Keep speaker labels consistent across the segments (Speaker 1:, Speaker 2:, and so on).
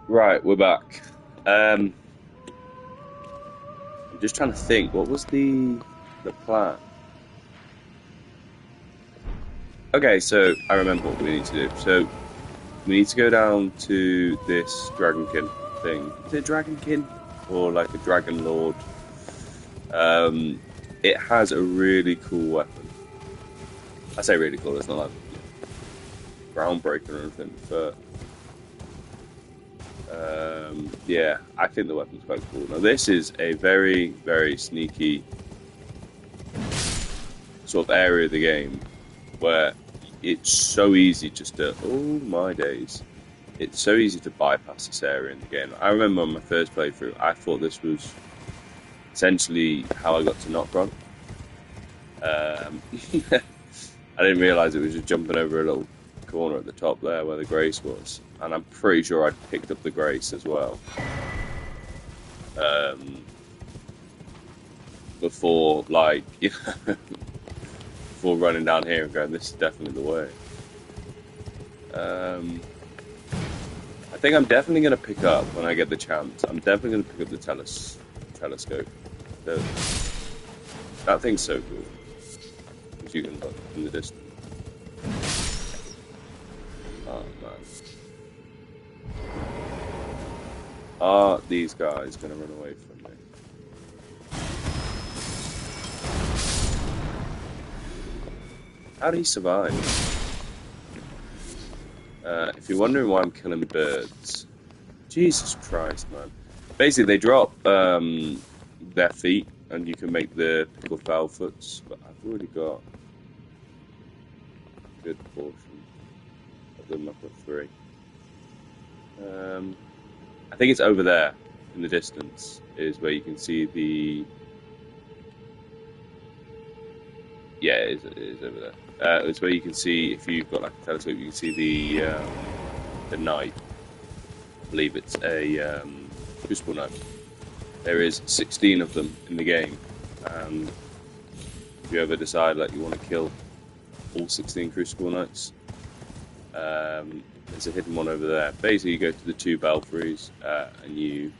Speaker 1: Right, we're back. I'm just trying to think. What was the plan? Okay, so I remember what we need to do. So we need to go down to this Dragonkin thing. Is it Dragonkin or like a Dragon Lord? Um, it has a really cool weapon. I say really cool. It's not like groundbreaking or anything, but yeah, I think the weapon's quite cool. Now this is a very very sneaky sort of area of the game where it's so easy just to, oh my days, it's so easy to bypass this area in the game. I remember on my first playthrough, I thought this was essentially how I got to Notron. I didn't realize it was just jumping over a little corner at the top there where the Grace was, and I'm pretty sure I'd picked up the Grace as well before, like, before running down here and going, this is definitely the way. Um, I think I'm definitely going to pick up when I get the chance. I'm definitely going to pick up the telescope. The, that thing's so cool. As you can look in the distance. Oh man, are these guys going to run away from me? How do you survive? If you're wondering why I'm killing birds, Jesus Christ, man. Basically, they drop their feet, and you can make the pickled fowl foots. But I've already got a good portion of them. I've got three. I think it's over there in the distance is where you can see the. Yeah, it is over there. It's where you can see if you've got like a telescope, you can see the knife. I believe it's a crucible knife. There is 16 of them in the game, and if you ever decide like you want to kill all 16 crucible knights, there's a hidden one over there. Basically, you go to the two belfries and you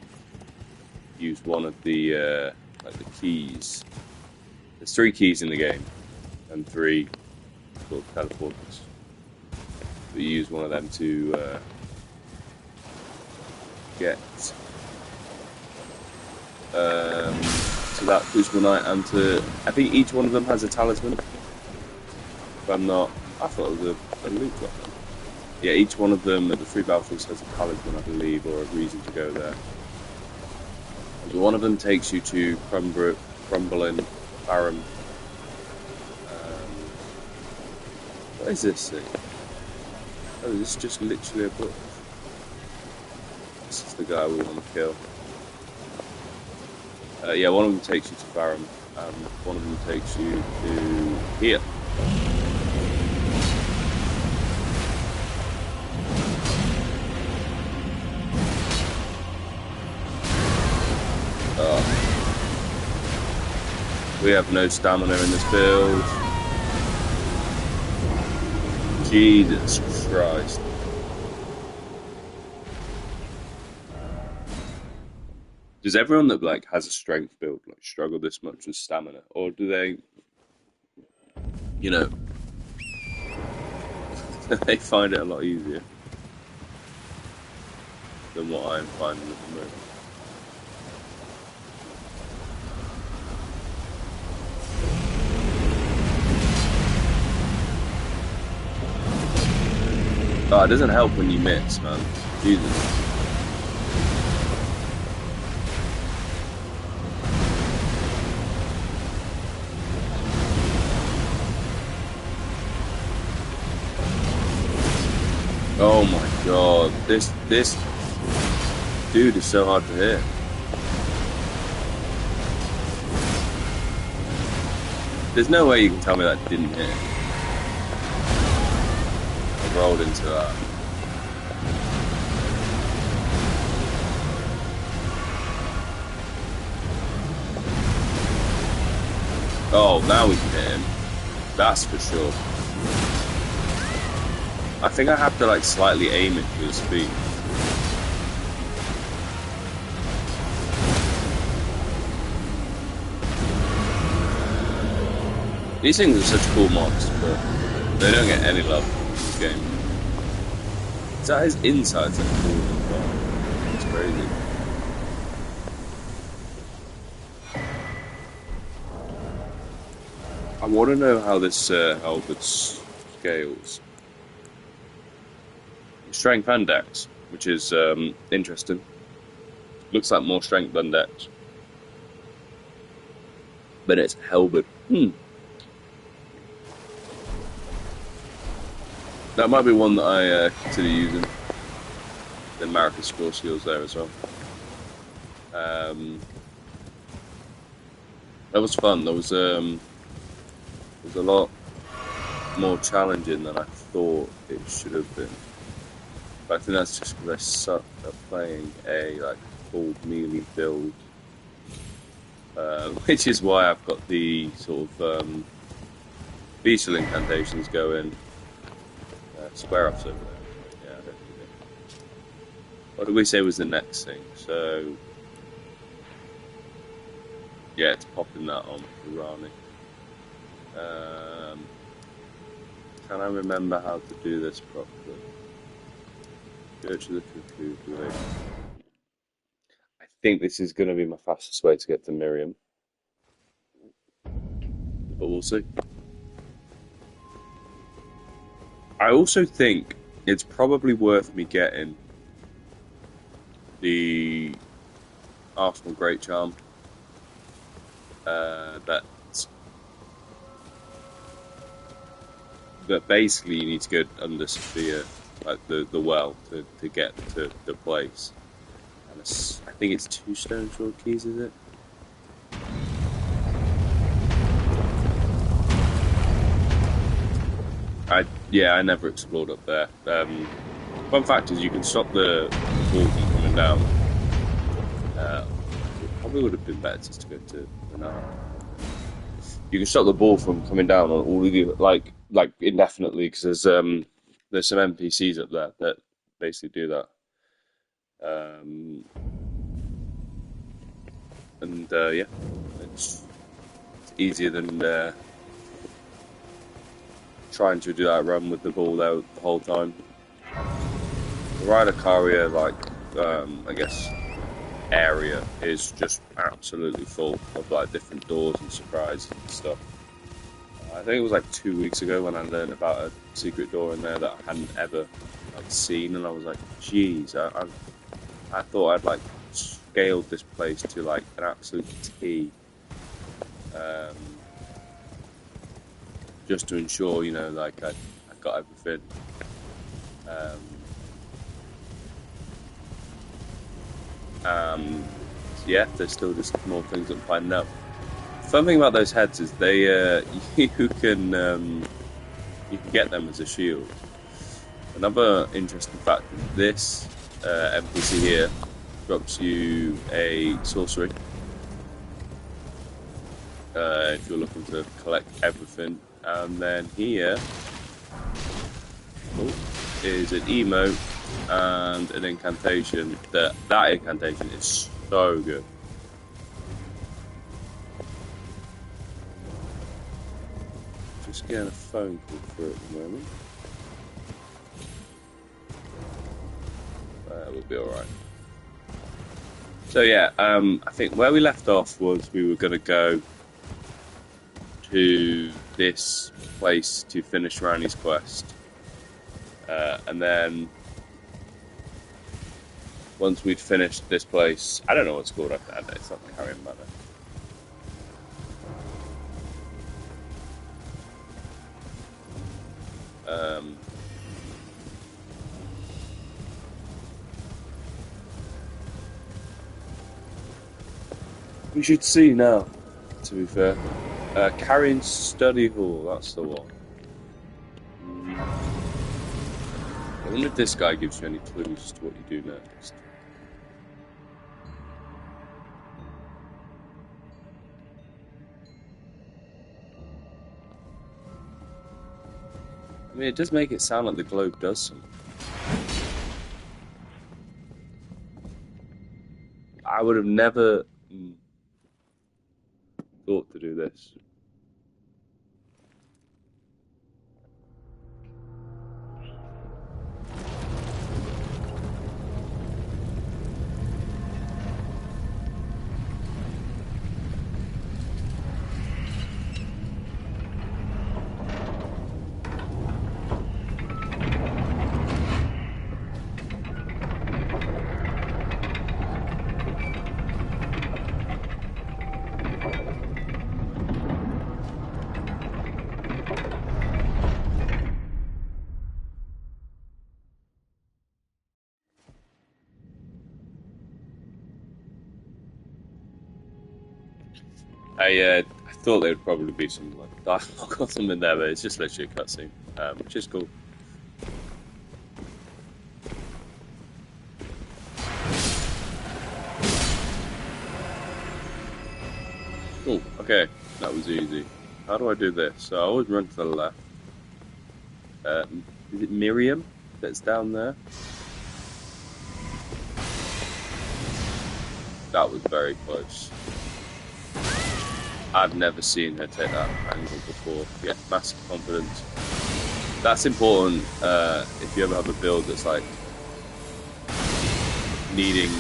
Speaker 1: use one of the like the keys. There's three keys in the game, and three sort of teleporters. But you use one of them to get to that crucible knight, and to I think each one of them has a talisman. If I'm not, I thought it was a loot weapon. Yeah, each one of them at the three battlefields has a talisman, I believe, or a reason to go there. And one of them takes you to Crumbling Baron. What is this thing? Oh, this is just literally a book. This is the guy we want to kill. Yeah, one of them takes you to Farum, and one of them takes you to here. Oh. We have no stamina in this build. Jesus Christ. Does everyone that like has a strength build like struggle this much with stamina, or do they, you know, they find it a lot easier than what I'm finding at the moment? Oh, it doesn't help when you miss, man. Jesus. Oh my god, this dude is so hard to hit. There's no way you can tell me that didn't hit. I rolled into that. Oh, now we can hit him. That's for sure. I think I have to like slightly aim it for his feet. These things are such cool mods, but they don't get any love in this game. Is that his insides that cool as well? It's crazy. I want to know how this halberd scales. Strength and dex, which is interesting. Looks like more strength than dex. But it's halberd. That might be one that I consider using. The Marcus score skills there as well. That was fun. There was a lot more challenging than I thought it should have been. But I think that's just because I suck at playing a full melee build, which is why I've got the sort of beetle incantations going. Square offs over there. Yeah, I don't need it. What did we say was the next thing? So yeah, it's popping that on for Rani. Can I remember how to do this properly? Go to the cuckoo. Wait. I think this is going to be my fastest way to get to Miriam, but we'll see. I also think it's probably worth me getting the Arsenal Great Charm. That basically you need to go under Sophia, like the well, to get to the place. And I think it's 2 stone sword keys, is it? I never explored up there. Fun fact is you can stop the ball from coming down. It probably would have been better just to go to Renard. You can stop the ball from coming down on all of you like indefinitely because there's some NPCs up there that basically do that. Yeah, it's easier than trying to do that run with the ball there the whole time. The Rider Caria, I guess, area is just absolutely full of different doors and surprises and stuff. I think it was 2 weeks ago when I learned about a secret door in there that I hadn't ever seen, and I was like, "Geez, I thought I'd scaled this place to an absolute T, just to ensure I got everything." Yeah, there's still just more things I'm finding out. Fun thing about those heads is they you can get them as a shield. Another interesting fact is this NPC here drops you a sorcery if you're looking to collect everything, and then here is an emote and an incantation. That incantation is so good. Just getting a phone call through at the moment. We'll be alright. So yeah, I think where we left off was we were going to go to this place to finish Rani's quest. And then once we'd finished this place, I don't know what it's called, it's not Carrion Manor. We should see now, to be fair. Carrion Study Hall, that's the one. I wonder if this guy gives you any clues to what you do next. I mean, it does make it sound like the globe does something. I would have never thought to do this. I thought there would probably be some like dialogue or something there, but it's just literally a cutscene, which is cool. Cool. Okay, that was easy. How do I do this? So I always run to the left. Uh, is it Miriam that's down there? That was very close. I've never seen her take that angle before. Yeah, massive confidence. That's important if you ever have a build that's like needing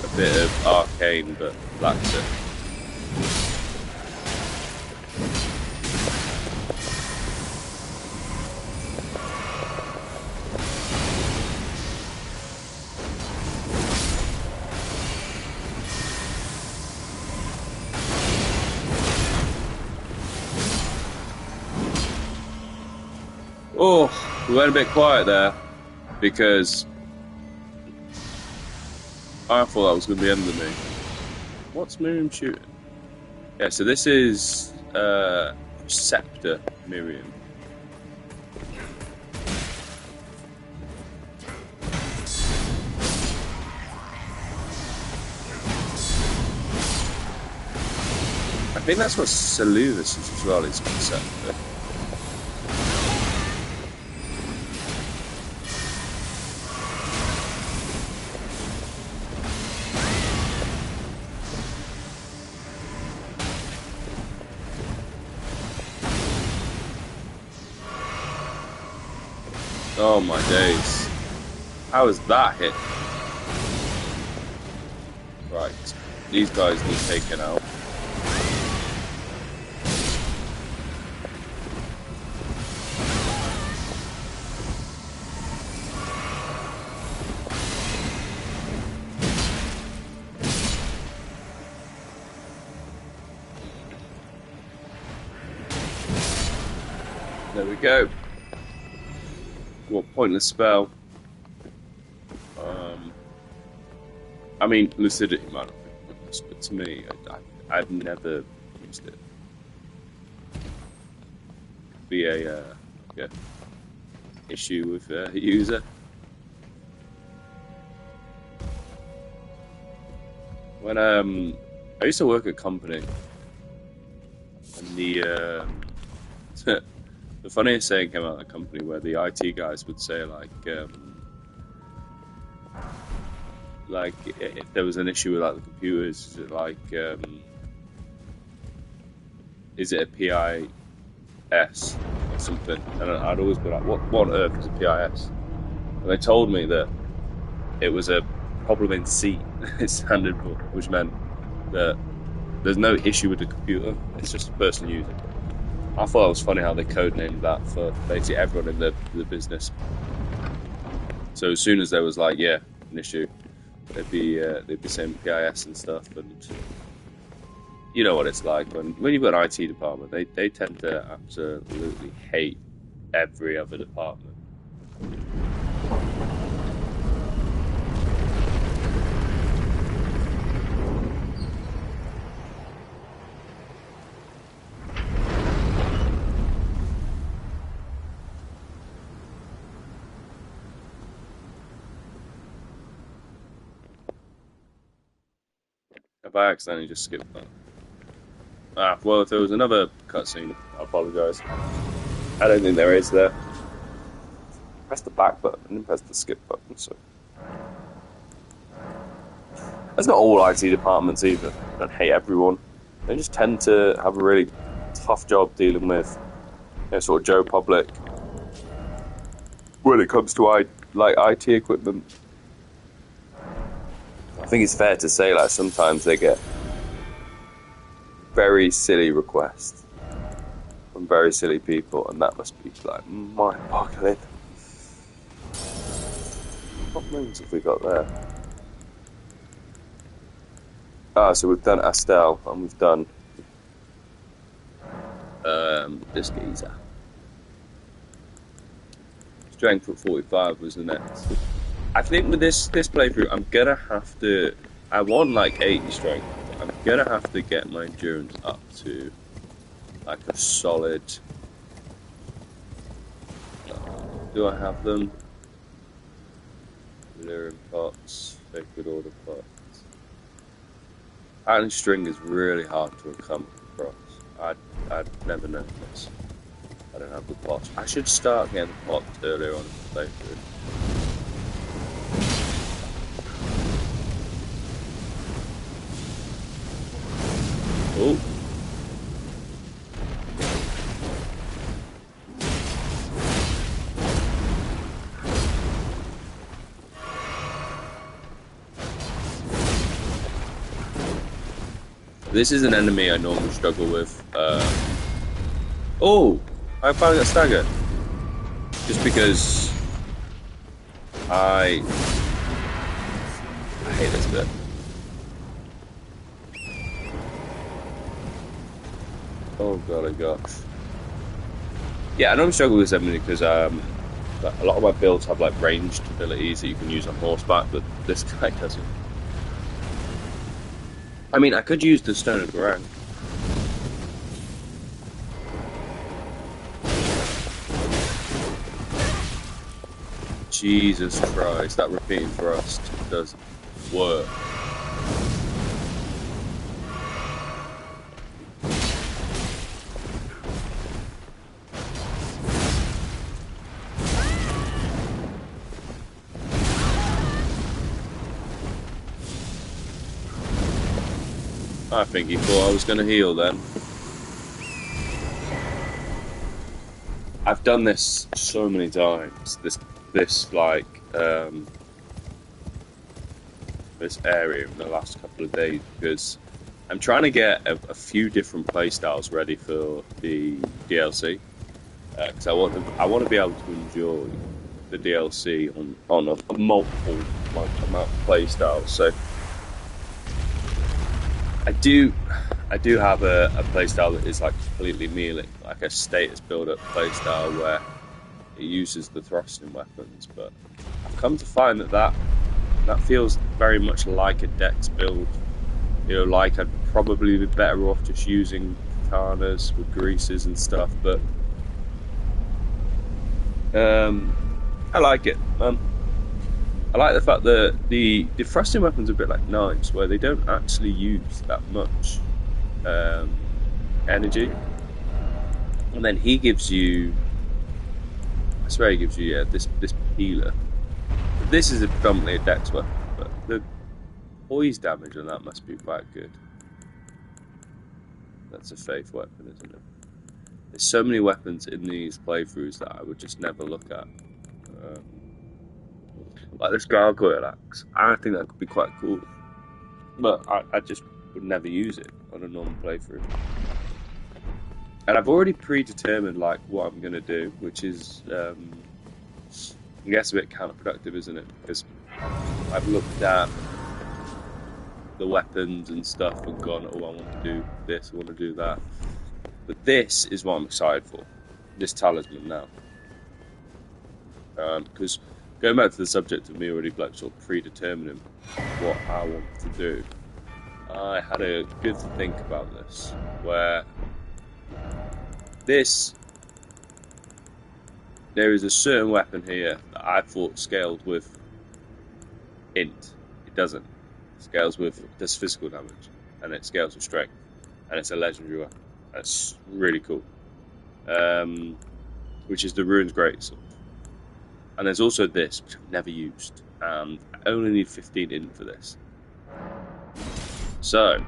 Speaker 1: a bit of arcane but lacks it. Oh, we went a bit quiet there because I thought that was going to be the end of me. What's Miriam shooting? Yeah, so this is Scepter Miriam. I think that's what Saluvus is as well, is Scepter. Oh my days. How is that hit? Right. These guys need taken out. There we go. What pointless spell. I mean, lucidity might not be pointless, but to me, I've never used it. Be a issue with a user. When I used to work at a company, and the funniest saying came out of the company where the IT guys would say like if there was an issue with like the computers, is it like is it a PIS or something? And I'd always be like, what on earth is a PIS? And they told me that it was a problem in C, standard book, which meant that there's no issue with the computer, it's just a person using it. I thought it was funny how they codenamed that for basically everyone in the business. So as soon as there was like, yeah, an issue, they'd be saying PIS and stuff, and you know what it's like when you've got an IT department, they tend to absolutely hate every other department. If I accidentally just skipped that. Ah, well, if there was another cutscene, I apologise. I don't think there is there. Press the back button and then press the skip button, so. That's not all IT departments either. I don't hate everyone. They just tend to have a really tough job dealing with, sort of Joe Public when it comes to IT equipment. I think it's fair to say like sometimes they get very silly requests from very silly people, and that must be like mind-boggling. What rooms have we got there? Ah, so we've done Astel and we've done this geezer. Strength at 45 was the next. I think with this playthrough, I'm gonna have to. I want like 80 strength. I'm gonna have to get my endurance up to like a solid. Do I have them? Lyrium pots, sacred order pots. Iron string is really hard to come across. I'd never known this. I don't have the pots. I should start getting the pots earlier on in the playthrough. Oh. This is an enemy I normally struggle with. Oh! I finally got stagger. Just because I hate this bit. Oh god, oh gosh. Yeah, I normally struggle with this enemy because a lot of my builds have like ranged abilities that you can use on horseback, but this guy doesn't. I mean, I could use the Stone of Garang. Jesus Christ, that repeating thrust does work. I think he thought I was going to heal then. I've done this so many times. This area in the last couple of days because I'm trying to get a few different playstyles ready for the DLC because I want to be able to enjoy the DLC on a multiple amount of playstyles. So I do have a playstyle that is like completely melee, like a status build-up playstyle where it uses the thrusting weapons, but I've come to find that feels very much like a dex build. You know, like I'd probably be better off just using katanas with greases and stuff, but I like it. I like the fact that the thrusting weapons are a bit like knives, where they don't actually use that much energy, and then he gives you, I swear he gives you, this healer. This is predominantly a dex weapon, but the poise damage on that must be quite good. That's a faith weapon, isn't it? There's so many weapons in these playthroughs that I would just never look at. Like this gargoyle axe, I think that could be quite cool, but I just would never use it on a normal playthrough. And I've already predetermined like what I'm going to do, which is, I guess, a bit counterproductive, isn't it? Because I've looked at the weapons and stuff and gone, oh, I want to do this, I want to do that. But this is what I'm excited for, this talisman now. Because going back to the subject of me already like sort of predetermining what I want to do, I had a good think about this, where there is a certain weapon here that I thought scaled with int. It doesn't. It scales with, it does physical damage, and it scales with strength, and it's a legendary weapon. That's really cool. Which is the Rune's Greatsword. And there's also this, which I've never used, and I only need 15 int for this. So,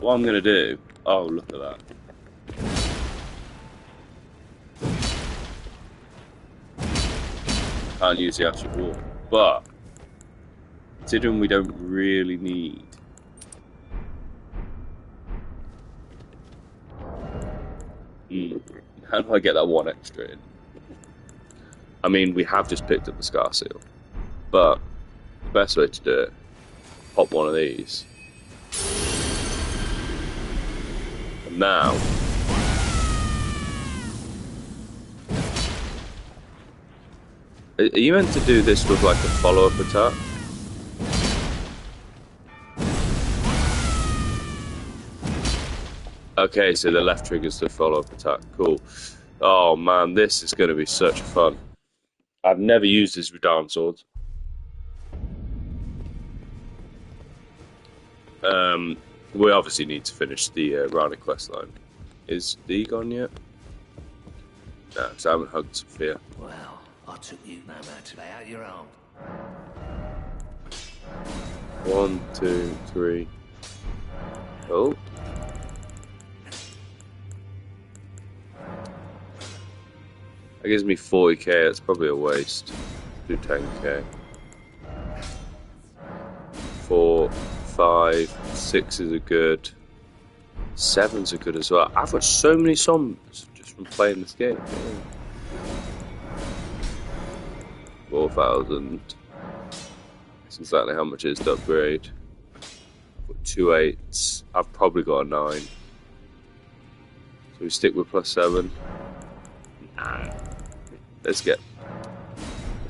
Speaker 1: what I'm going to do, oh, look at that. Can't use the Ash of War, but considering we don't really need how do I get that one extra in? I mean, we have just picked up the Scar Seal, but the best way to do it, pop one of these. And now, are you meant to do this with like a follow-up attack? Okay, so the left triggers the follow-up attack. Cool. Oh man, this is going to be such fun. I've never used this with Darn Swords. We obviously need to finish the Rana quest line. Is D gone yet? No, because I haven't hugged Sophia.
Speaker 2: Well, I took you no man to lay out your own.
Speaker 1: 1, 2, 3. Oh. That gives me 40k, that's probably a waste. Do 10k. 4, 5, 6 are good. 7s are good as well. I've got so many summons just from playing this game. 4,000. That's exactly how much it is to upgrade. I've got 2 8s. I've probably got a 9. So we stick with +7. Nah. Let's get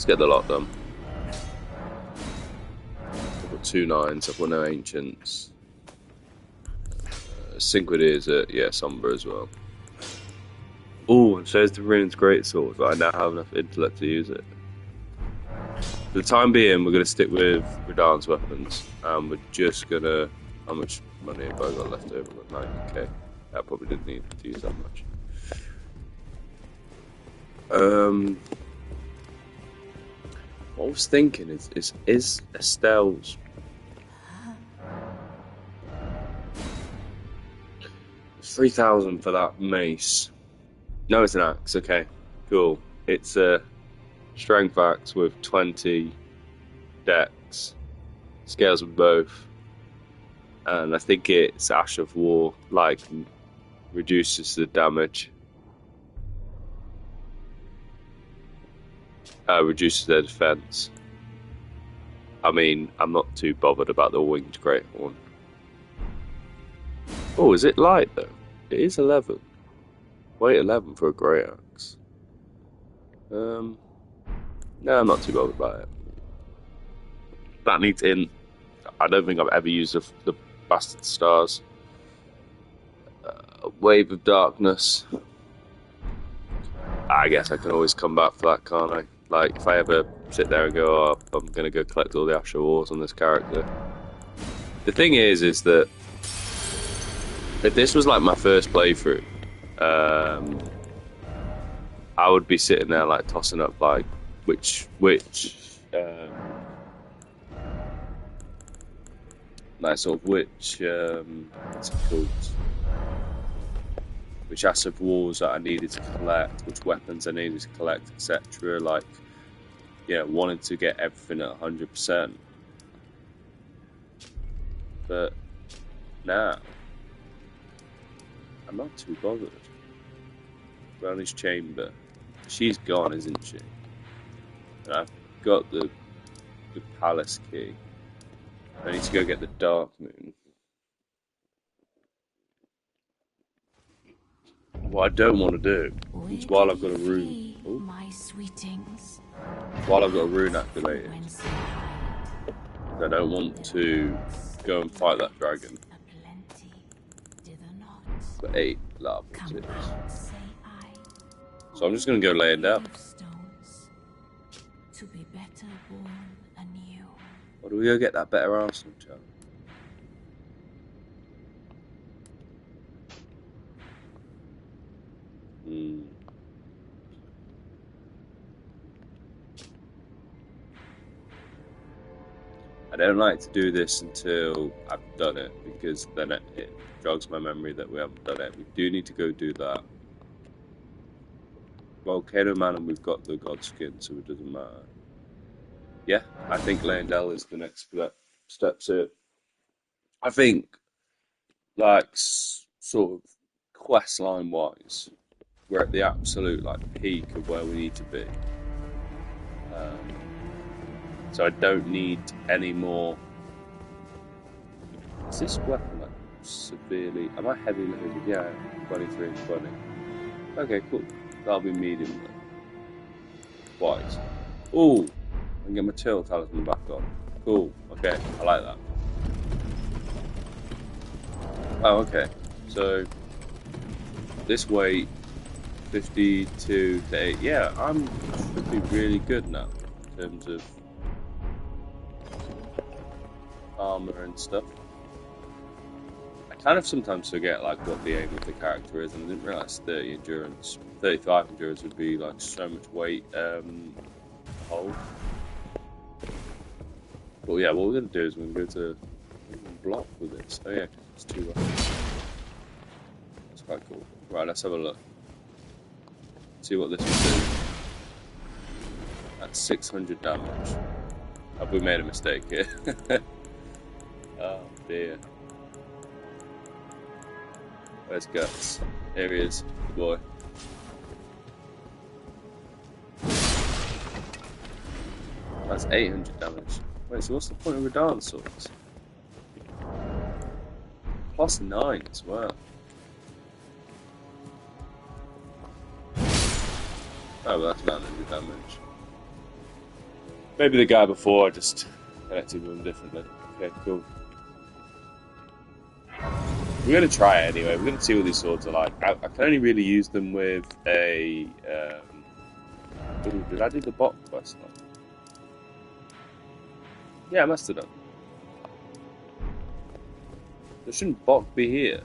Speaker 1: the lot done. I've got 2 9s. I've got no ancients. Synquid is yeah, Sombra as well. Oh, and so is the Rune's Greatsword, but I now have enough intellect to use it. For the time being, we're going to stick with Radahn's weapons, and we're just going to... How much money have I got left over? I've got 90k. I probably didn't need to use that much. What I was thinking is Estelle's... 3,000 for that mace. No, it's an axe. Okay, cool. It's a strength axe with 20 dex, scales with both, and I think it's Ash of War. Like, reduces the damage, reduces their defense. I mean, I'm not too bothered about the winged great horn. Oh, is it light though? It is 11. Weight 11 for a grey axe. No, I'm not too bothered about it. That needs in. I don't think I've ever used the Bastard Stars. Wave of Darkness. I guess I can always come back for that, can't I? Like, if I ever sit there and go, oh, I'm going to go collect all the Ash of Wars on this character. The thing is that if this was like my first playthrough, I would be sitting there like tossing up like which like sort of what's it called? Which Ash of Wars that I needed to collect, which weapons I needed to collect, etc. Like, yeah, wanted to get everything at 100%. But nah, I'm not too bothered. Brownie's chamber. She's gone, isn't she? And I've got the palace key. I need to go get the Dark Moon. What I don't want to do is while I've got a rune. Oh,
Speaker 3: my sweetings.
Speaker 1: While I've got a rune activated, I don't want to go and fight that dragon. For 8 lava tips. So I'm just going to go laying down.
Speaker 3: To be better born anew.
Speaker 1: Or do we go get that better Arsenal child? I don't like to do this until I've done it, because then it jogs my memory that we haven't done it. We do need to go do that. Volcano Man, and we've got the God Skin, so it doesn't matter. Yeah, I think Leyndell is the next step to it. I think, like, sort of quest line wise, we're at the absolute like peak of where we need to be. So I don't need any more. Is this weapon like severely? Am I heavy limited? Yeah, 23 and 20. Okay, cool. That'll be medium then. Twice. Ooh, I can get my Turtle Talisman back on. Cool. Okay, I like that. Oh, okay. So this weight, 52 to 8. Yeah, should be really good now in terms of armor and stuff. I kind of sometimes forget like what the aim of the character is, and I didn't realize 35 endurance would be like so much weight to hold. But yeah, what we're gonna do is we're gonna go to block with it. So yeah, it's too. That's quite cool. Right, let's have a look. See what this will do. That's 600 damage. Have we made a mistake here? Oh dear. Where's Guts? Here he is, the boy. That's 800 damage. Wait, so what's the point of Radahn swords? +9 as well. Oh, well, that's 900 damage. Maybe the guy before just connected with him differently. Okay, cool. We're going to try it anyway. We're going to see what these swords are like. I can only really use them with a... Ooh, did I do the bot quest now? Yeah, I must have done. There shouldn't Bonk be here.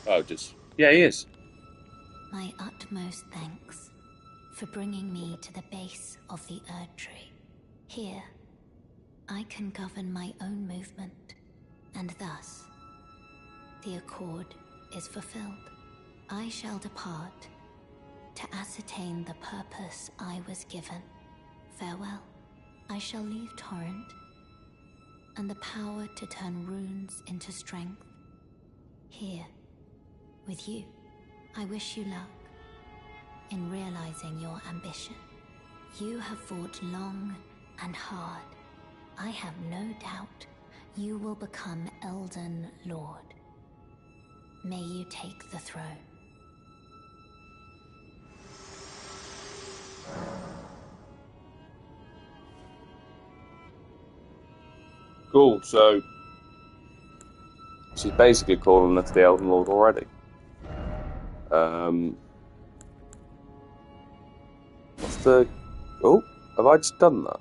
Speaker 1: Oh, just... Yeah, he is.
Speaker 3: My utmost thanks for bringing me to the base of the Erd Tree. Here, I can govern my own movement, and thus, the accord is fulfilled. I shall depart to ascertain the purpose I was given. Farewell. I shall leave Torrent and the power to turn runes into strength. Here, with you, I wish you luck in realizing your ambition. You have fought long and hard. I have no doubt you will become Elden Lord. May you take the throne.
Speaker 1: Cool, so... She's basically calling us the Elden Lord already. What's the... Oh, have I just done that?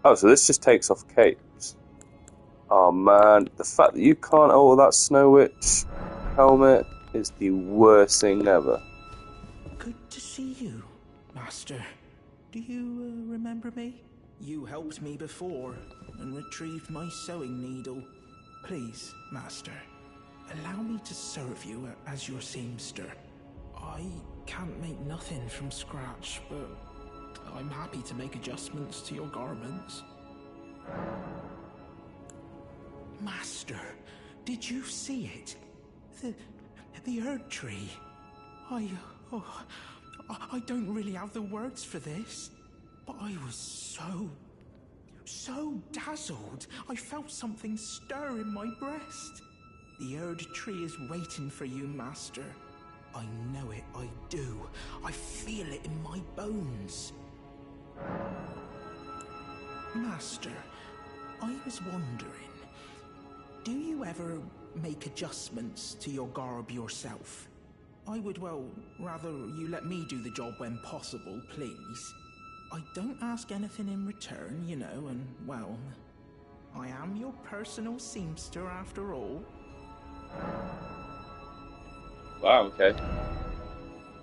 Speaker 1: Oh, so this just takes off capes. Oh man, the fact that you can't... Oh, that Snow Witch helmet is the worst thing ever.
Speaker 4: Good to see you, Master. Do you remember me? You helped me before and retrieved my sewing needle. Please, Master, allow me to serve you as your seamster. I can't make nothing from scratch, but I'm happy to make adjustments to your garments. Master, did you see it? The Erd Tree. I don't really have the words for this, but I was so dazzled. I felt something stir in my breast. The Erd Tree is waiting for you, Master. I know it, I do. I feel it in my bones. Master, I was wondering, do you ever make adjustments to your garb yourself? I would, well, rather you let me do the job when possible, please. I don't ask anything in return, you know, and, well, I am your personal seamster after all.
Speaker 1: Wow, okay.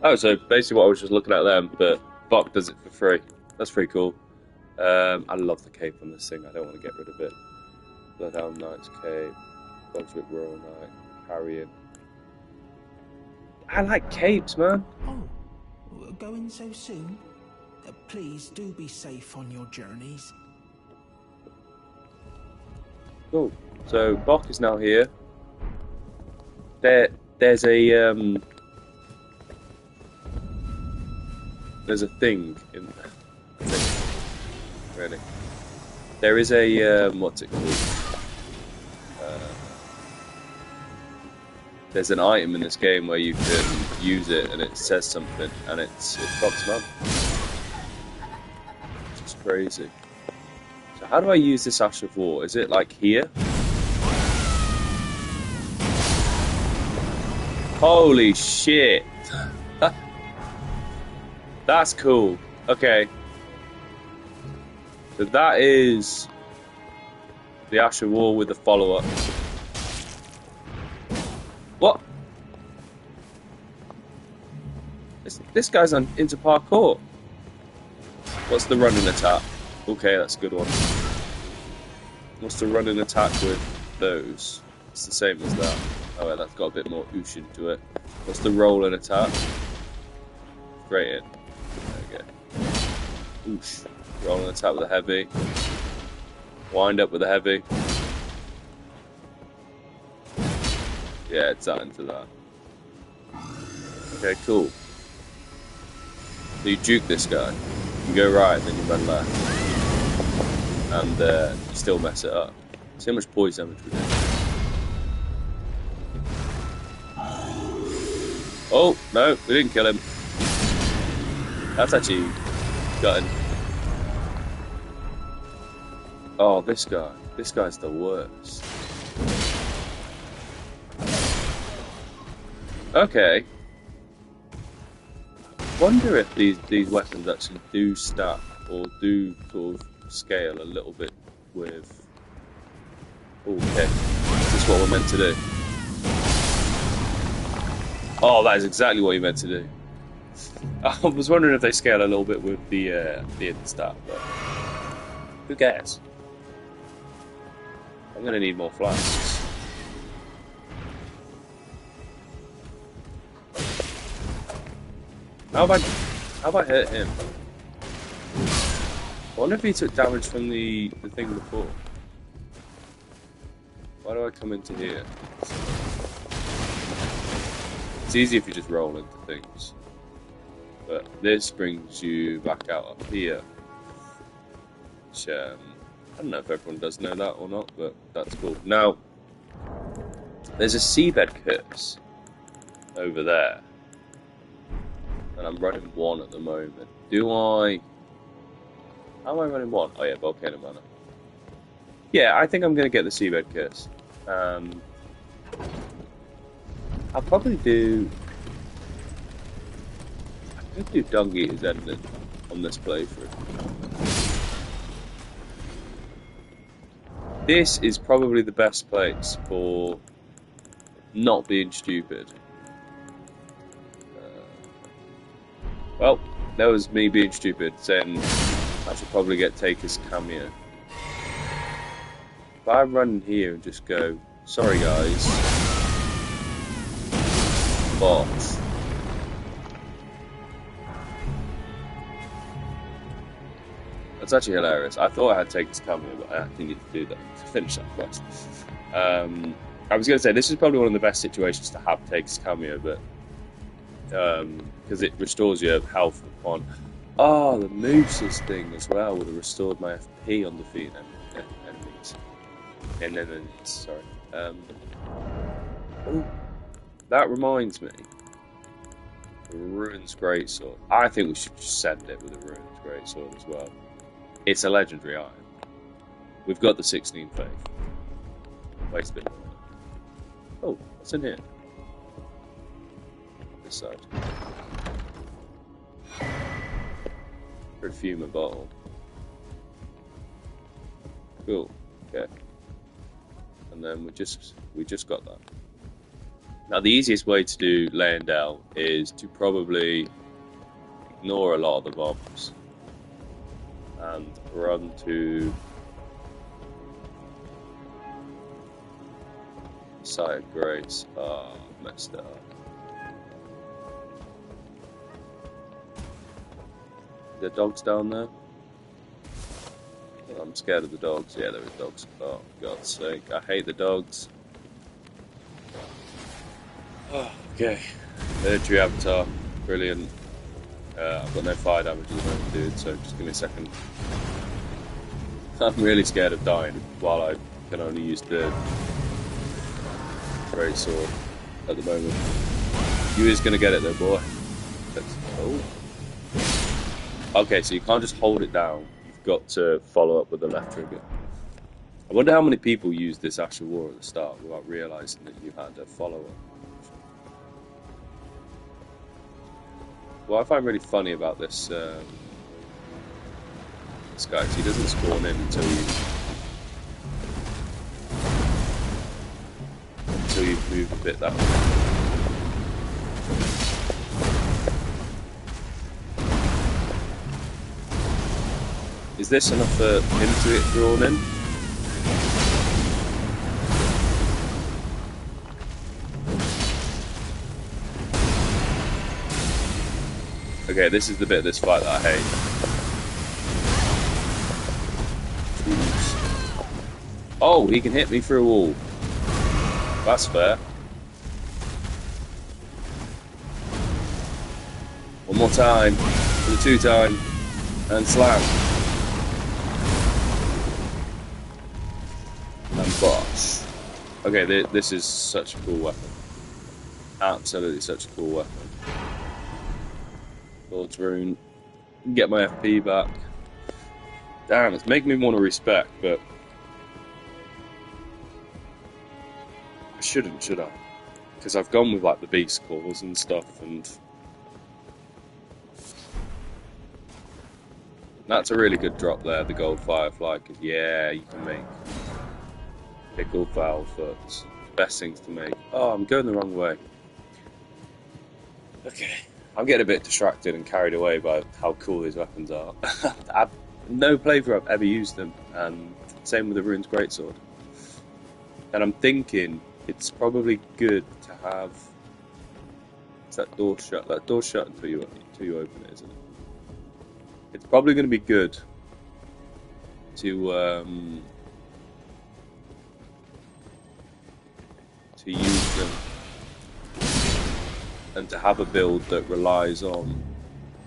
Speaker 1: Oh, so basically what I was just looking at them, but Bonk does it for free. That's pretty cool. I love the cape on this thing. I don't want to get rid of it. Bloodhound Knight's cape, Brunswick Royal Knight, Harriet. I like capes, man.
Speaker 4: Oh, going so soon? Please do be safe on your journeys.
Speaker 1: Cool. So Bonk is now here. There's a thing in there. Really. There is a what's it called? There's an item in this game where you can use it and it says something, and it's Bonk's mum. It's crazy. How do I use this Ash of War? Is it like here? Holy shit! That's cool. Okay. So that is the Ash of War with the follow-up. What? This guy's into parkour. What's the running attack? Okay, that's a good one. What's the running attack with those? It's the same as that. Oh, well, that's got a bit more oosh into it. What's the rolling attack? Straight in. There we go. Oosh. Rolling attack with a heavy. Wind up with a heavy. Yeah, it's that into that. Okay, cool. So you juke this guy. You go right, then you run left. And you still mess it up. See how much poison damage we do. Oh, no, we didn't kill him. That's actually gutting. Oh, this guy. This guy's the worst. Okay. Wonder if these weapons actually do stack or do sort of scale a little bit with. Okay, is this what we're meant to do? Oh, that is exactly what you're meant to do. I was wondering if they scale a little bit with the insta, but who cares? I'm gonna need more flasks. How have I hurt him? I wonder if he took damage from the thing before. Why do I come into here? It's easy if you just roll into things. But this brings you back out up here. Which, I don't know if everyone does know that or not, but that's cool. Now, there's a seabed curse over there. And I'm running one at the moment. How am I running one? Oh yeah, Volcano Mana. Yeah, I think I'm going to get the Seabed Curse. I'll probably do... I could do Dung Eater's Elden on this playthrough. This is probably the best place for not being stupid. Well, that was me being stupid, saying I should probably get Taker's cameo. If I run here and just go, sorry guys, boss. That's actually hilarious. I thought I had Taker's cameo, but I actually need to do that to finish that quest. I was going to say, this is probably one of the best situations to have Taker's cameo, but because it restores your health upon. Oh, the Moose's thing as well would have restored my FP on defeating enemies. Sorry. Oh, that reminds me. The Ruin's Greatsword. I think we should just send it with the Ruin's Greatsword as well. It's a legendary item. We've got the 16 faith. Waste a bit. Oh, what's in here? This side. Perfume bottle. Cool. Okay. And then we just got that. Now the easiest way to do Leyendell is to probably ignore a lot of the bombs and run to Site of Grace. Ah, messed it up. The dogs down there? I'm scared of the dogs. Yeah, there are dogs. Oh, for God's sake. I hate the dogs. Oh, okay. Military avatar. Brilliant. I've got no fire damage at the moment, dude, so just give me a second. I'm really scared of dying while I can only use the great sword at the moment. You is gonna get it though, boy. Oh. Okay, so you can't just hold it down. You've forgot to follow up with the left trigger. I wonder how many people used this Ash of War at the start without realising that you had a follow-up. What I find really funny about this this guy is he doesn't spawn in until you've moved a bit that way. Is this enough for him to get drawn in? Okay, this is the bit of this fight that I hate. Jeez. Oh, he can hit me through a wall. That's fair. One more time. For the 2 time. And slam. And bosh. Okay, this is such a cool weapon. Absolutely such a cool weapon. Lord's Rune. Get my FP back. Damn, it's making me want to respect, but I shouldn't, should I? Because I've gone with like the beast claws and stuff, and that's a really good drop there, the gold firefly, because yeah, you can make pickled foulfoot. Best things to make. Oh, I'm going the wrong way. Okay. I'm getting a bit distracted and carried away by how cool these weapons are. No playthrough I've ever used them, and same with the Rune's Greatsword. And I'm thinking it's probably good to have. Is that door shut? That door's shut until you open it, isn't it? It's probably going to be good to use them. And to have a build that relies on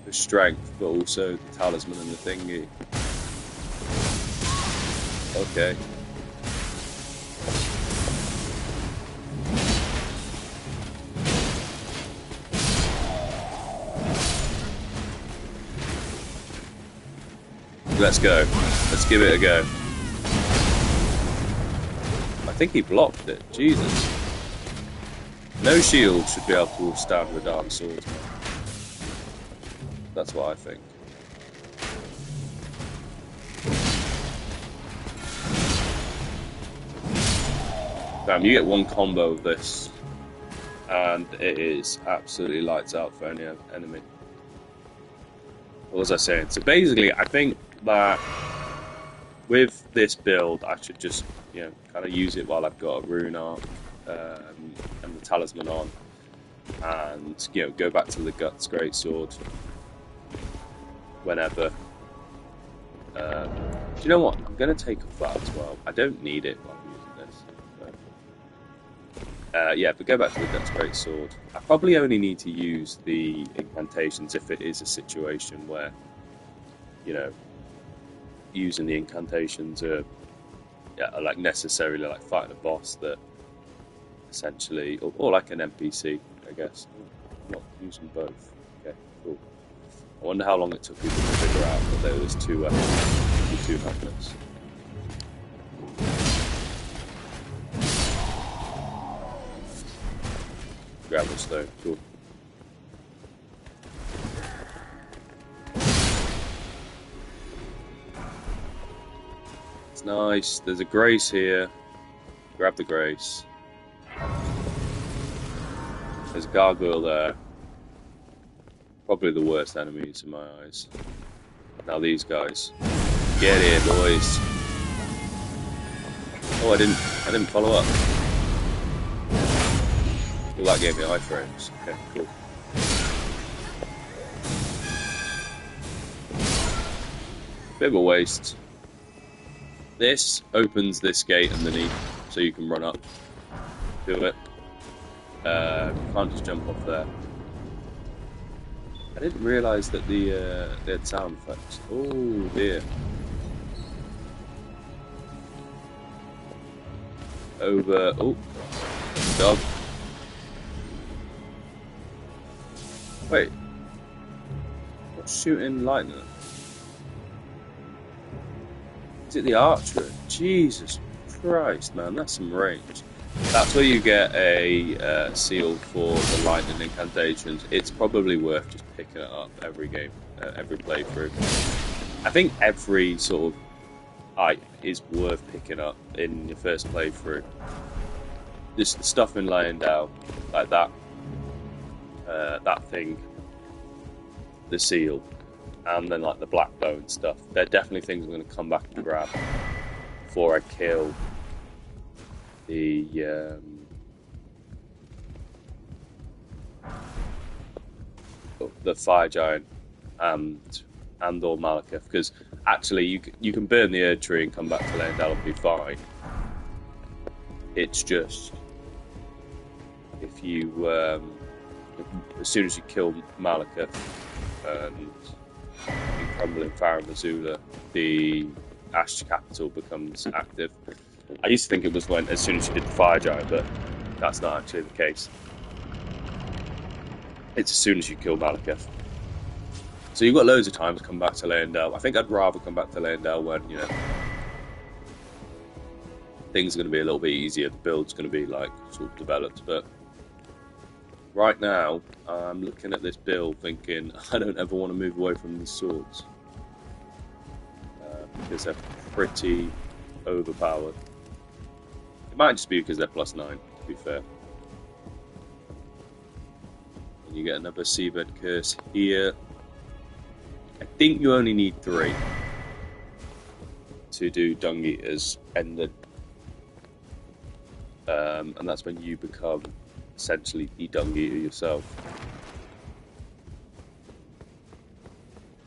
Speaker 1: the strength, but also the talisman and the thingy. Okay. Let's go. Let's give it a go. I think he blocked it. Jesus. No shield should be able to withstand the Dark Swordsman. That's what I think. Damn, you get one combo of this, and it is absolutely lights out for any enemy. What was I saying? So basically, I think that with this build, I should just, kind of use it while I've got a rune arc. And the talisman on, and go back to the Guts Greatsword whenever. Do you know what? I'm going to take off that as well. I don't need it while I'm using this. Yeah, but go back to the Guts Greatsword. I probably only need to use the incantations if it is a situation where, using the incantations are like necessarily like fighting a boss that. Essentially, or like an NPC, I guess. I'm not using both. Okay, cool. I wonder how long it took people to figure out that there was 2 weapons, 2 magnets. Gravel stone, cool. It's nice. There's a grace here. Grab the grace. There's a gargoyle there. Probably the worst enemies in my eyes. Now these guys. Get here, boys. Oh, I didn't follow up. Well, that gave me iframes. Okay, cool. Bit of a waste. This opens this gate underneath, so you can run up to it. Can't just jump off there. I didn't realise that they had sound effects. Oh dear. Over. Oh, dog. Wait. What's shooting lightning? Is it the archer? Jesus Christ, man, that's some range. That's where you get a seal for the lightning incantations. It's probably worth just picking it up every game, every playthrough. I think every sort of item is worth picking up in your first playthrough. Just the stuff in laying down, like that, that thing, the seal, and then like the black bone stuff. They're definitely things I'm going to come back and grab before I kill the fire giant and or Malekith, because actually you can burn the Erd Tree and come back to Leyndell and be fine. It's just if you as soon as you kill Malekith and you crumble in Farum Azula, the Ash Capital becomes active. I used to think it was when as soon as you did the fire giant, but that's not actually the case. It's as soon as you kill Malekith. So you've got loads of time to come back to Leyndell. I think I'd rather come back to Leyndell when, you know, things are going to be a little bit easier. The build's going to be like sort of developed. But right now, I'm looking at this build thinking I don't ever want to move away from these swords because they're pretty overpowered. It might just be because they're +9, to be fair. And you get another seabed curse here. I think you only need 3 to do Dung Eater's ending. And that's when you become essentially the Dung Eater yourself.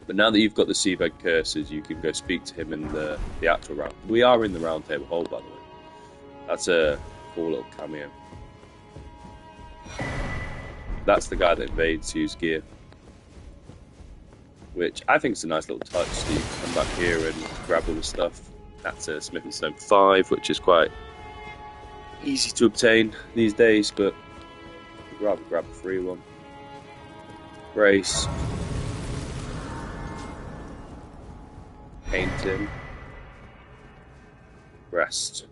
Speaker 1: But now that you've got the seabed curses, you can go speak to him in the actual round. We are in the round table hole, by the way. That's a cool little cameo. That's the guy that invades Hugh's gear, which I think is a nice little touch. So you can come back here and grab all the stuff. That's a Smithing Stone 5, which is quite easy to obtain these days, but I'd rather grab the free one. Brace. Painting. Rest.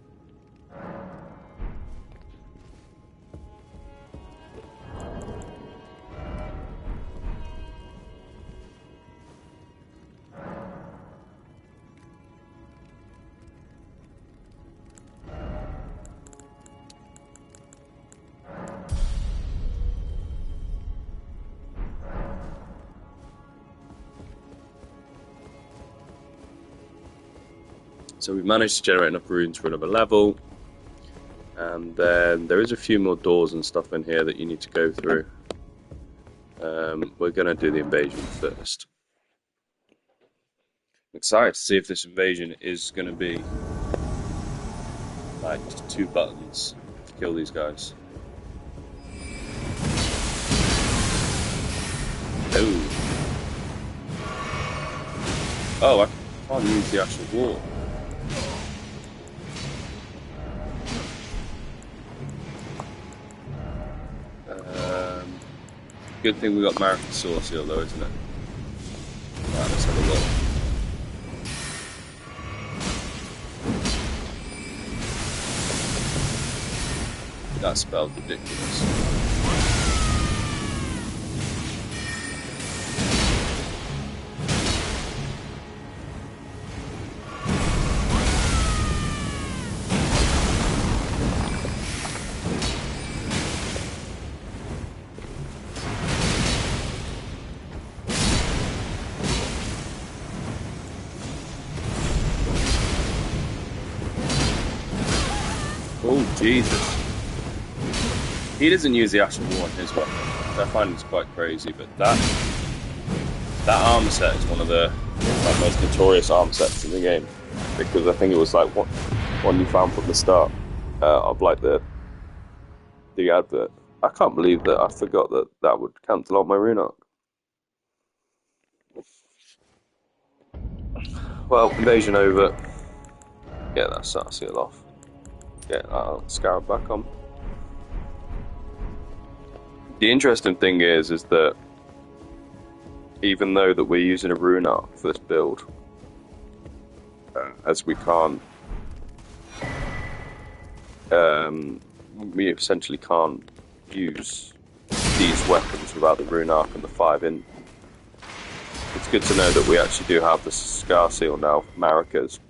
Speaker 1: So we've managed to generate enough runes for another level, and then there is a few more doors and stuff in here that you need to go through. We're going to do the invasion first. I'm excited to see if this invasion is going to be like just 2 buttons to kill these guys. Oh, I can't use the actual wall. Good thing we got Marathon Source Seal though, isn't it? Right, let's have a look. That spelled ridiculous. Oh, Jesus. He doesn't use the Astral War on his weapon. I find it's quite crazy, but that armor set is one of the most notorious armor sets in the game. Because I think it was like one you found from the start of like the advert. I can't believe that I forgot that would cancel out my rune arc. Well, invasion over. Yeah, that's that seal off. Get that scarab back on. The interesting thing is that even though that we're using a rune arc for this build, as we can't. We essentially can't use these weapons without the rune arc and the 5 in. It's good to know that we actually do have the Scar Seal now, Marika's,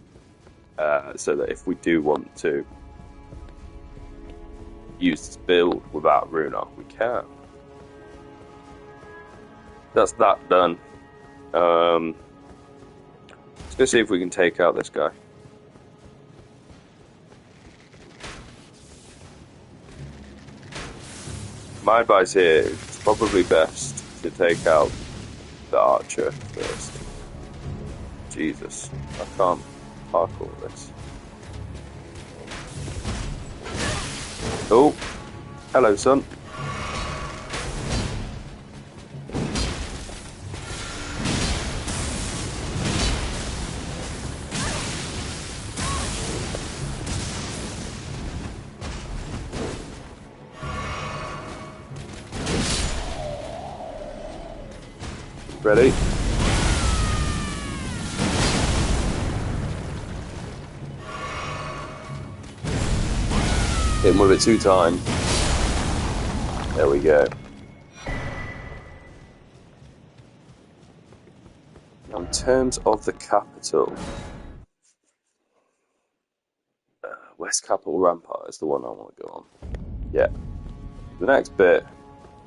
Speaker 1: so that if we do want to use this build without rune arc, we can. That's that done. Let's go see if we can take out this guy. My advice here is it's probably best to take out the archer first. Jesus, I can't parkour this. Oh, hello, son. Ready? Hit him with it 2 times. There we go. Now, in terms of the capital, West Capital Rampart is the one I want to go on. Yeah. The next bit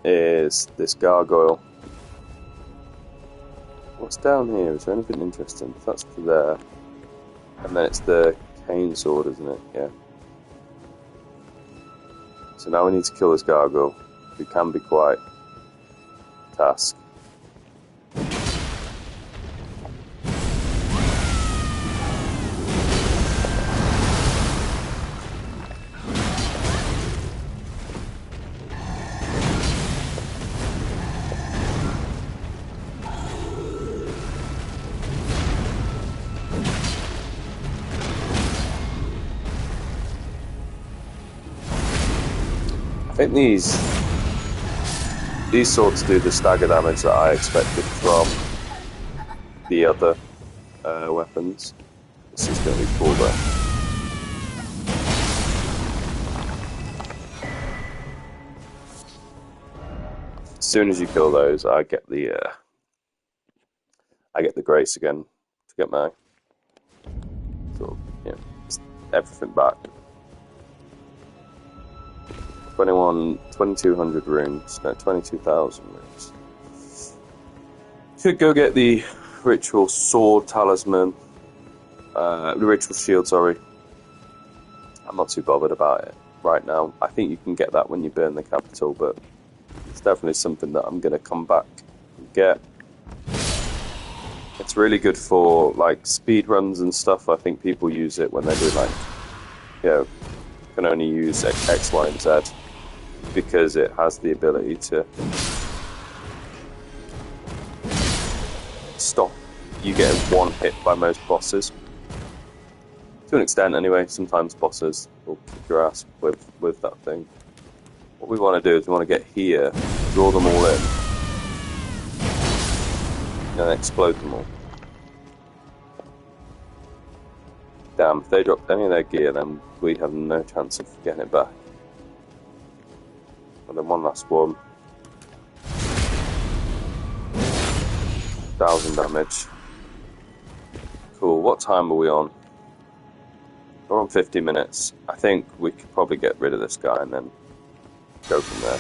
Speaker 1: is this gargoyle. What's down here? Is there anything interesting? That's to there. And then it's the cane sword, isn't it? Yeah. So now we need to kill this gargoyle, who can be quite a task. I think these swords do the stagger damage that I expected from the other weapons. This is going to be cool though. As soon as you kill those, I get the grace again to get my sort of, everything back. 2200 runes, no, 22,000 runes. Could go get the ritual sword talisman, the ritual shield, sorry. I'm not too bothered about it right now. I think you can get that when you burn the capital, but it's definitely something that I'm going to come back and get. It's really good for like speed runs and stuff. I think people use it when they do like, can only use X, Y, and Z, because it has the ability to stop you getting one hit by most bosses. To an extent anyway, sometimes bosses will kick your ass with that thing. What we want to do is we want to get here, draw them all in, and then explode them all. Damn, if they drop any of their gear, then we have no chance of getting it back. And then one last one. 1,000 damage. Cool, what time are we on? We're on 50 minutes. I think we could probably get rid of this guy and then go from there.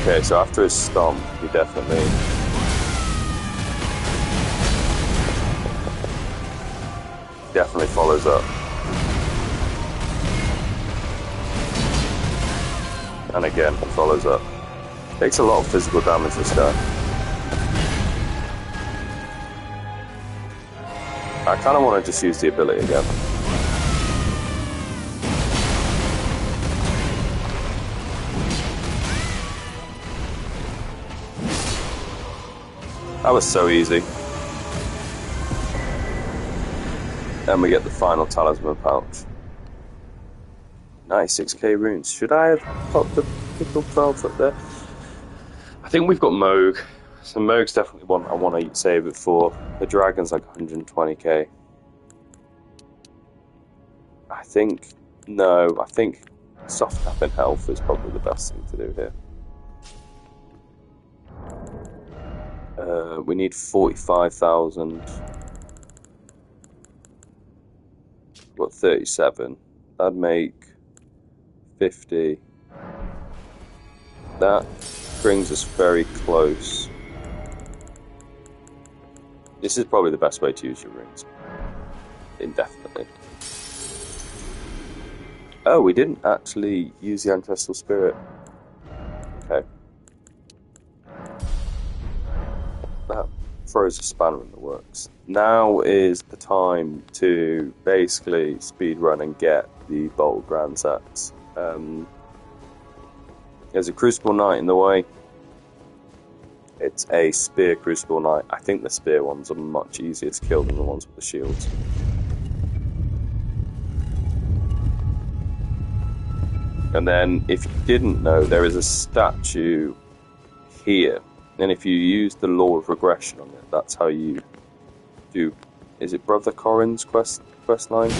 Speaker 1: Okay, so after his stomp, he definitely follows up. And again, he follows up. Takes a lot of physical damage, this guy. I kind of want to just use the ability again. That was so easy. And we get the final talisman pouch. Nice, 6k runes. Should I have popped the pickled 12 up there? I think we've got Moog. So Moog's definitely one I want to save it for. The dragon's like 120k. I think soft cap in health is probably the best thing to do here. We need 45,000. We've got 37. That'd make 50. That brings us very close. This is probably the best way to use your runes. Indefinitely. Oh, we didn't actually use the ancestral spirit. Okay. That throws a spanner in the works. Now is the time to basically speedrun and get the Bolt Grand Axe. There's a Crucible Knight in the way. It's a Spear Crucible Knight. I think the Spear ones are much easier to kill than the ones with the shields. And then, if you didn't know, there is a statue here. And if you use the Law of Regression on it, that's how you do... Is it Brother Corrin's quest line?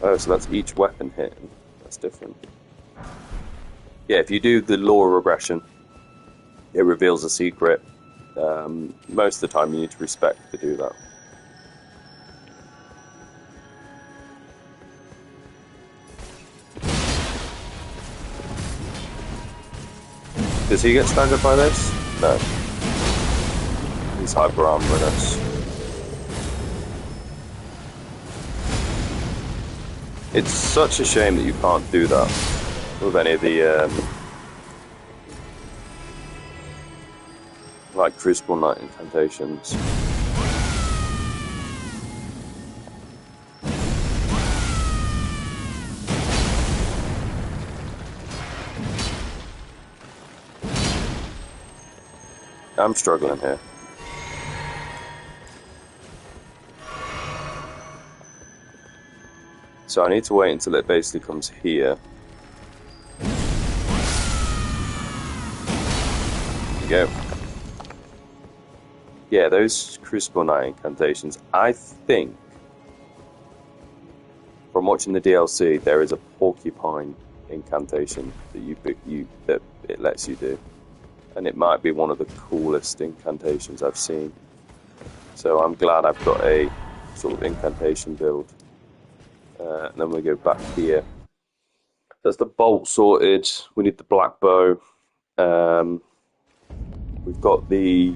Speaker 1: Oh, so that's each weapon hitting. That's different. Yeah, if you do the Law of Regression, it reveals a secret. Most of the time you need to respect to do that. Does he get staggered by this? No. He's hyper armoring us. It's such a shame that you can't do that with any of the like Crucible Knight incantations. I'm struggling here. So I need to wait until it basically comes here. There you go. Yeah, those Crucible Knight incantations, I think, from watching the DLC, there is a porcupine incantation that it lets you do. And it might be one of the coolest incantations I've seen. So I'm glad I've got a sort of incantation build. And then we go back here. There's the bolt sorted. We need the black bow. We've got the...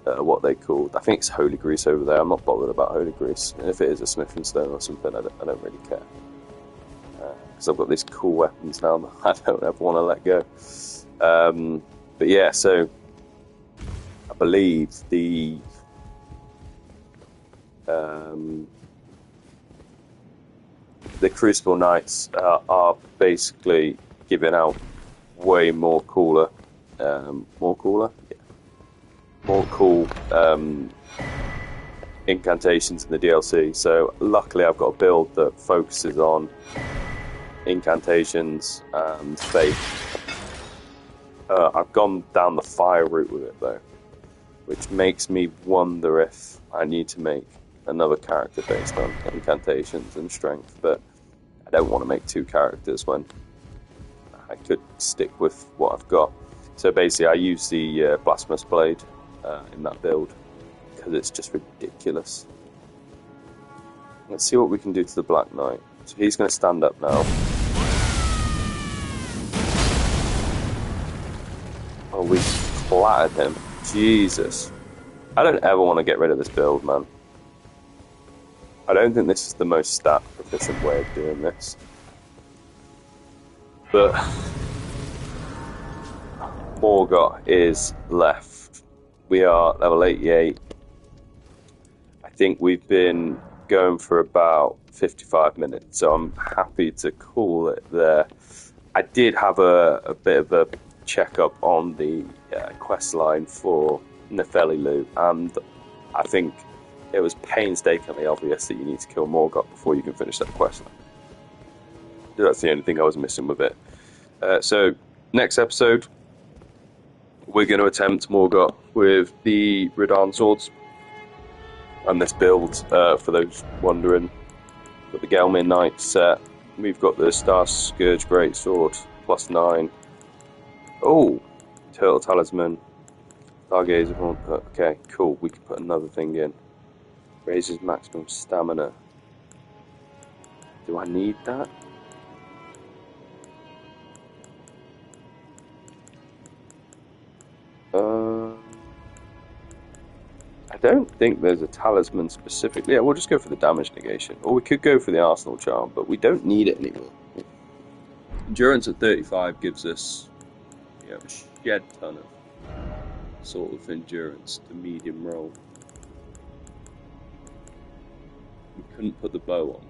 Speaker 1: what they called. I think it's Holy Grease over there. I'm not bothered about Holy Grease. And if it is a smithing stone or something, I don't really care. Because I've got these cool weapons now that I don't ever want to let go. But yeah, so I believe the Crucible Knights are basically giving out way more cool incantations in the DLC. So luckily I've got a build that focuses on incantations and faith. I've gone down the fire route with it though, which makes me wonder if I need to make another character based on incantations and strength, but I don't want to make two characters when I could stick with what I've got. So basically I use the Blasphemous Blade in that build because it's just ridiculous. Let's see what we can do to the Black Knight. So he's going to stand up now. Oh, we clattered him. Jesus. I don't ever want to get rid of this build, man. I don't think this is the most stat proficient way of doing this. But Morgott is left. We are level 88. I think we've been going for about 55 minutes, so I'm happy to call it there. I did have a bit of a checkup on the quest line for Nefelilu, and I think it was painstakingly obvious that you need to kill Morgoth before you can finish that quest line. That's the only thing I was missing with it. So, next episode, we're going to attempt Morgoth with the Ridan swords. And this build, for those wondering, got the Gelmir Knight set. We've got the Star Scourge Greatsword, +9. Oh, Turtle Talisman. Stargazer. Okay, cool. We can put another thing in. Raises maximum stamina. Do I need that? I don't think there's a talisman specifically. Yeah, we'll just go for the damage negation. Or we could go for the Arsenal Charm, but we don't need it anymore. Endurance at 35 gives us a shed ton of sort of endurance to medium roll. We couldn't put the bow on.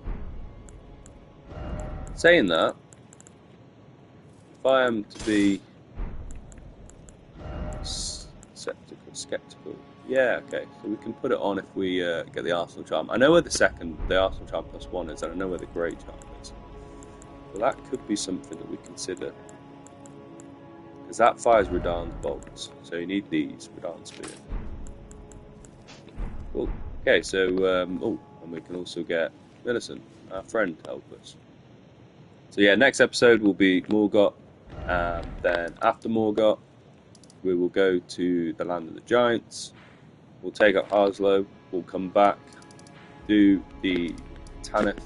Speaker 1: Saying that, if I am to be skeptical, yeah, okay, so we can put it on if we get the Arsenal Charm. I know where the Arsenal Charm +1 is, and I know where the Great Charm is. So that could be something that we consider. Because that fires Radan's bolts, so you need these Radan Spear. Cool. Okay, so, and we can also get Millicent, our friend, to help us. So yeah, next episode will be Morgoth, and then after Morgoth, we will go to the Land of the Giants. We'll take up Oslo. We'll come back, do the Tanith,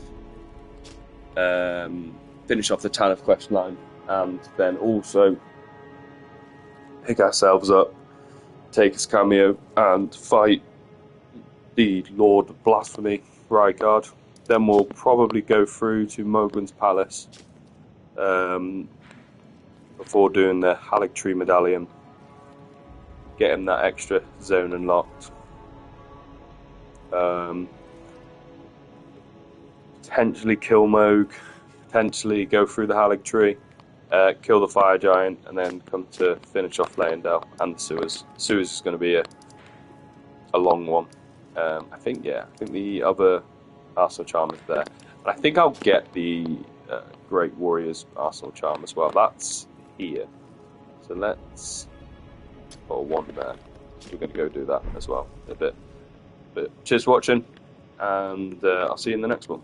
Speaker 1: finish off the Tanith quest line, and then also pick ourselves up, take us cameo, and fight the Lord of Blasphemy, Rygard. Then we'll probably go through to Mogwin's Palace before doing the Haligtree Medallion. Get him that extra zone unlocked. Potentially kill Moog. Potentially go through the Haligtree. Kill the Fire Giant. And then come to finish off Leyendell and the Sewers. Sewers is going to be a long one. I think the other Arsenal Charm is there. And I think I'll get the Great Warriors Arsenal Charm as well. That's here. So let's... or one there. We're going to go do that as well in a bit. But cheers for watching, and I'll see you in the next one.